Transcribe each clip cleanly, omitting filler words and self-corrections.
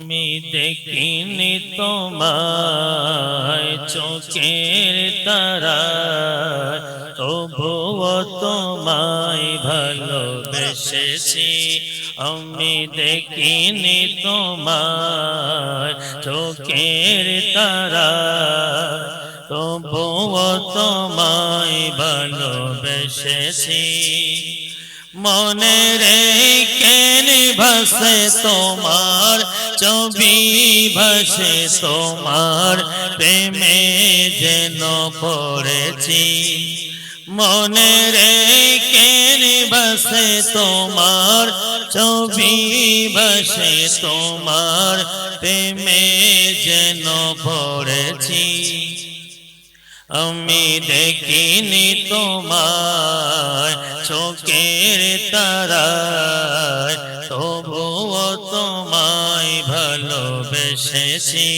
আমি দেখিনি তোমায় চোখের তারায়, তবুও তোমায় ভালোবেসেছি। আমি দেখিনি তোমায় চোখের তারায়, তবুও তোমায় ভালোবেসেছি। মনে রেখে ভাসে তোমার ছবি, ভাসে তোমার প্রেমে যেন পড়েছি। মনে রেখে ভাসে তোমার ছবি, ভাসে তোমার প্রেমে যেন পড়েছি। আমি দেখিনি তোমায় চোখের তারায়, তবুও তোমায় ভালোবেসেছি।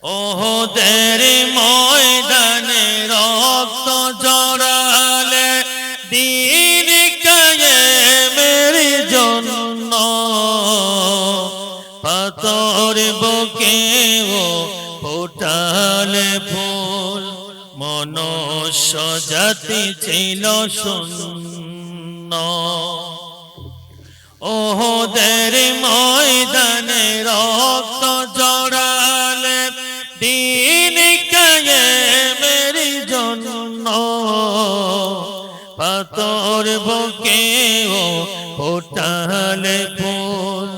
ওহদের ময়দানে রক্ত জড়ালে দিন কায়েমের জন্য, পাথর বুকেও ফোটালে ফুল, মনুষ্য জাতি ছিল শূন্য। ওহদের ময়দানে রক্ত জড়ালে দিন কায়েমের জন্য, পাথর বুকেও ফোটালে ফুল,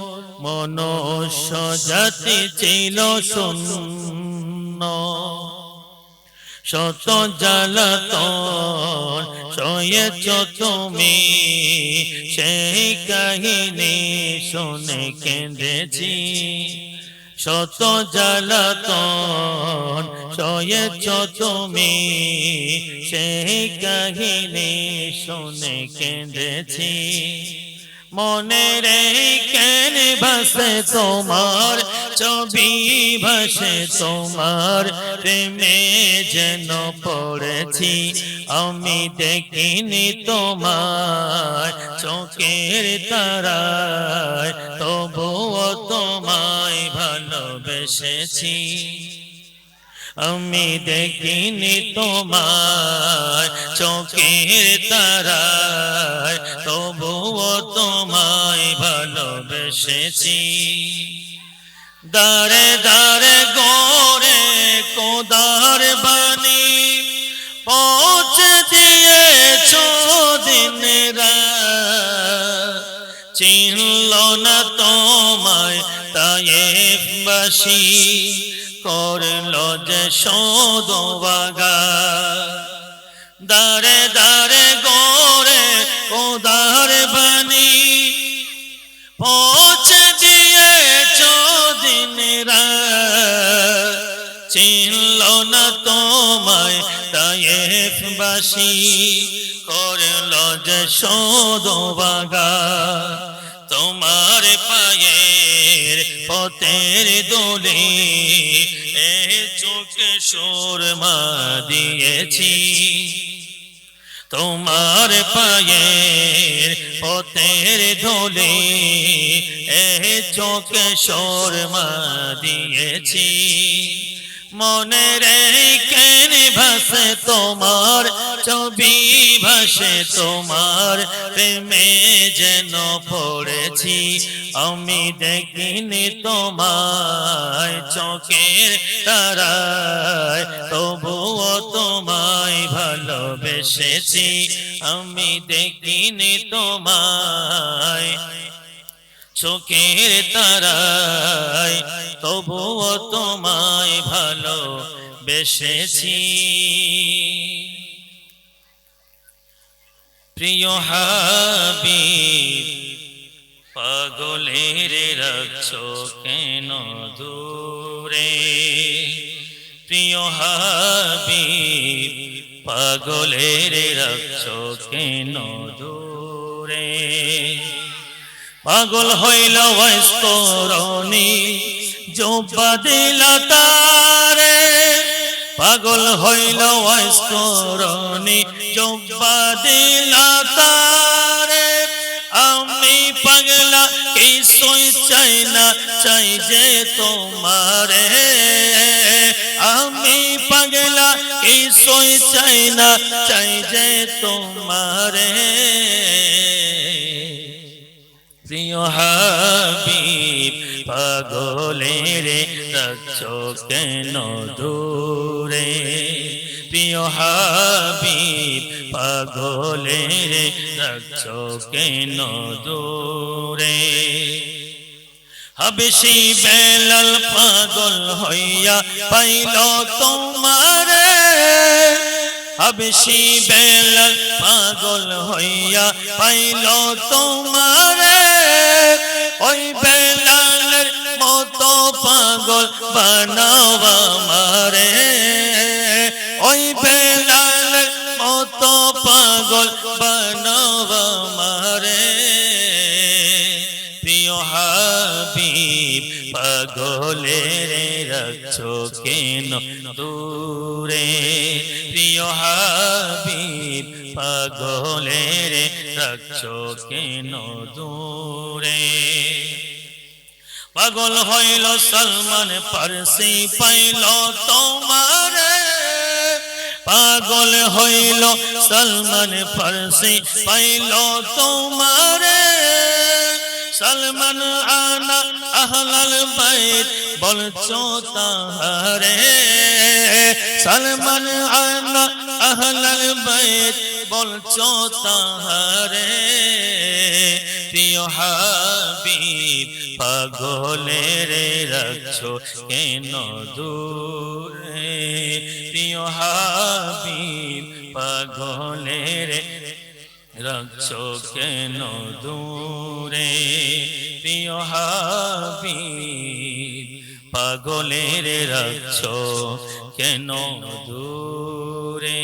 মনুষ্য জাতি ছিল শূন্য। শত জ্বালাতন সয়েছ তুমি, সেই কাহিনী শুনে কেঁদেছি। শত জ্বালাতন সয়েছ তুমি, সেই কাহিনী শুনে কেঁদেছি। মনে রেখে ভাসে তোমার ছবি, ভাসে তোমার প্রেমে যেন পড়েছি। আমি দেখিনি তোমার চোখের তারায়, তবুও তোমায় ভালোবেসেছি। আমি দেখিনি তোমার চোখের তারায়, তবুও তোমায় ভালোবেসেছি। দারে দারে গড়ে খোদার বাণী পৌঁছে দিয়েছ দিন রাত, চিনল না তোমায় তায়েফবাসী, করলো যে সদবাগান। দারে দারে গড়ে খোদার বাণী পৌঁছে দিয়েছ দিন রাত, চিনল না তোমায় তায়েফবাসী, করলো যে সদবাগান। তোমার পায়ের পথের দোলে এ চোখে সুরমা দিয়েছি। তোমার পায়ের পথের দোলে এ চোখে সুরমা দিয়েছি। মনে রেখে ভাসে তোমার ছবি, ভাসে তোমার প্রেমে যেন পড়েছি। আমি দেখিনি তোমায় চোখের তারায়, তবুও তোমায় ভালোবেসেছি। আমি দেখিনি তোমায় চোখের তারায়, তবুও তোমায় ভালোবেসেছি। প্রিয় হাবিব পাগলের রাখছো কেন দূরে, প্রিয় হাবিব পাগলের রাখছো কেন দূরে। পাগল হইল ওয়াস্তরণী জোব্বা দিল তারে, পাগল হইল ওয়াস্তরণী জোব্বা দিল তারে। আমি পাগলা কিছুই চাই না চাই যে তোমারে আমি পাগলা কিছুই চাই না চাই যে তোমারে প্রিয় হাবিব পাগলের রাখছো কেন দূরে প্রিয় হাবিব পাগলের রাখছো কেন দূরে হাবশী বেলাল পাগল হইয়া পাইল তোমারে হাবশী বেলাল পাগল হইয়া পাইল তোমারে ওই বেলালের মতো পাগল বানাও আমারে ওই বেলালের মতো পাগল বানাও আমারে প্রিয় হাবিব পাগলের রাখছো কেন দূরে প্রিয় হাবিব পাগলের রাখছো কেন দূরে পাগল হইল সলমান ফারসি পাইল তোমারে পাগল হইল সলমান ফারসি পাইল তোমারে সলমান আনা আহলাল বাইত বলছো তাহারে সলমান আনা আহলাল বাইত বলছো তাহারে প্রিয় হাবিব পাগলের রাখছো কেন দূরে প্রিয় হাবিব পাগলের রাখছো কেন দূরে প্রিয় হাবিব পাগলের রাখছো কেন দূরে